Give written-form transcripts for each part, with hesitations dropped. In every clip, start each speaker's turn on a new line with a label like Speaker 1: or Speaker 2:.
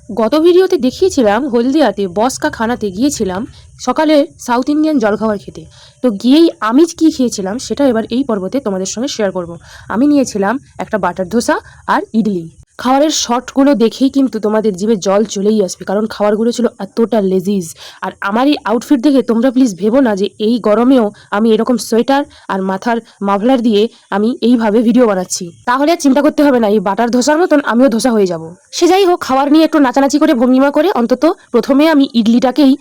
Speaker 1: গত ভিডিওতে দেখিয়েছিলাম হলদিয়াতে বসকা খানাতে গিয়েছিলাম সকালে সাউথ ইন্ডিয়ান জলখাবার খেতে। তো গিয়েই আমি কি খেয়েছিলাম সেটা এবার এই পর্বতে তোমাদের সঙ্গে শেয়ার করব। আমি নিয়েছিলাম একটা বাটার ধোসা আর ইডলি। খাবারের শটগুলো দেখেই কিন্তু তোমাদের জিভে জল চলেই আসবে, কারণ খাবারগুলো ছিল এতটা লেজিজ। আর আমার এই আউটফিট দেখে তোমরা প্লিজ ভেবো না যে এই গরমেও আমি এরকম সোয়েটার আর মাথার মাফলার দিয়ে আমি এইভাবে ভিডিও বানাচ্ছি। তাহলে আর চিন্তা করতে হবে না, এই বাটার ধোসার মতন আমিও ধোসা হয়ে যাব। সে যাই হোক, খাবার নিয়ে একটু নাচানাচি করে ভঙ্গিমা করে অন্তত প্রথমে আমি ইডলিটাকেই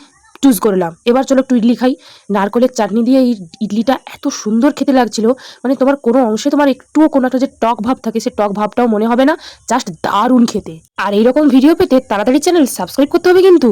Speaker 1: চুজ করলাম। এবার চলো একটু ইডলি খাই। নারকলের চাটনি দিয়ে এই ইডলিটা এত সুন্দর খেতে লাগছিল, মানে তোমার কোনো অংশে তোমার একটুও কোনো একটা যে টক ভাব থাকে সে টক ভাবটাও মনে হবে না। জাস্ট দারুণ খেতে। আর এইরকম ভিডিও পেতে তাড়াতাড়ি চ্যানেল সাবস্ক্রাইব করতে হবে কিন্তু।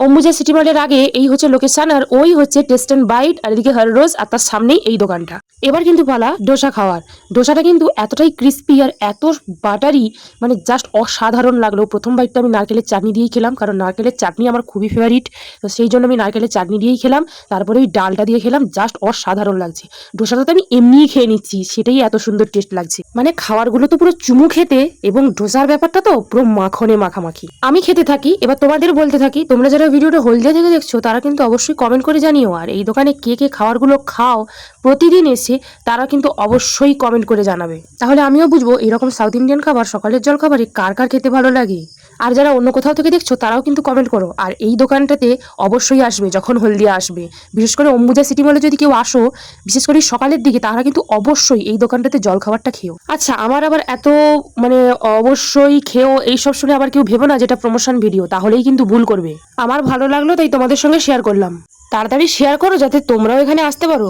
Speaker 1: অম্বুজা সিটি মলের আগে এই হচ্ছে লোকেশন, আর ওই হচ্ছে টেস্ট অ্যান্ড বাইট, আর এদিকে হার রোজ, আর তার সামনেই এই দোকানটা। এবার কিন্তু পালা ডোসা খাওয়ার। ডোসাটা কিন্তু এতটাই ক্রিস্পি আর এত বাটারি, মানে জাস্ট অসাধারণ লাগলো। প্রথম বাইটটা আমি নারকেলের চাটনি দিয়েই খেলাম, কারণ নারকেলের চাটনি আমার খুবই ফেভারিট। তো সেই জন্য আমি নারকেলের চাটনি দিয়েই খেলাম, তারপরে ওই ডালটা দিয়ে খেলাম। জাস্ট অসাধারণ লাগছে। ডোসাটা তো আমি এমনিই খেয়ে নিচ্ছি, সেটাই এত সুন্দর টেস্ট লাগছে। মানে খাবারগুলো তো পুরো চুমু খেতে, এবং ডোসার ব্যাপারটা তো পুরো মাখনে মাখামাখি। আমি খেতে থাকি, এবার তোমাদের বলতে থাকি। তোমরা যারা ভিডিওটা হলদিয়া থেকে দেখছো তারা কিন্তু অবশ্যই কমেন্ট করে জানিও। আর এই দোকানে কে কে খাবারগুলো খাও প্রতিদিন এসে, তারা কিন্তু অবশ্যই কমেন্ট করে জানাবে। তাহলে আমিও বুঝবো এরকম সাউথ ইন্ডিয়ান খাবার সকালের জল খাবারে কার কার খেতে ভালো লাগে। আর যারা অন্য কোথাও থেকে দেখছো তারাও কিন্তু কমেন্ট করো। আর এই দোকানটাতে অবশ্যই আসবে যখন হলদিয়া আসবে, বিশেষ করে অম্বুজা সিটি মলে যদি কেউ আসো, বিশেষ করে সকালের দিকে, তারা কিন্তু অবশ্যই এই দোকানটাতে জল খাবারটা খেও। আচ্ছা, আমার আবার এত মানে অবশ্যই খেও এইসব শুনে আবার কেউ ভেবো না যেটা প্রমোশন ভিডিও, তাহলেই কিন্তু ভুল করবে। আমার ভালো লাগলো তাই তোমাদের সঙ্গে শেয়ার করলাম। তাড়াতাড়ি শেয়ার করো যাতে তোমরাও এখানে আসতে পারো।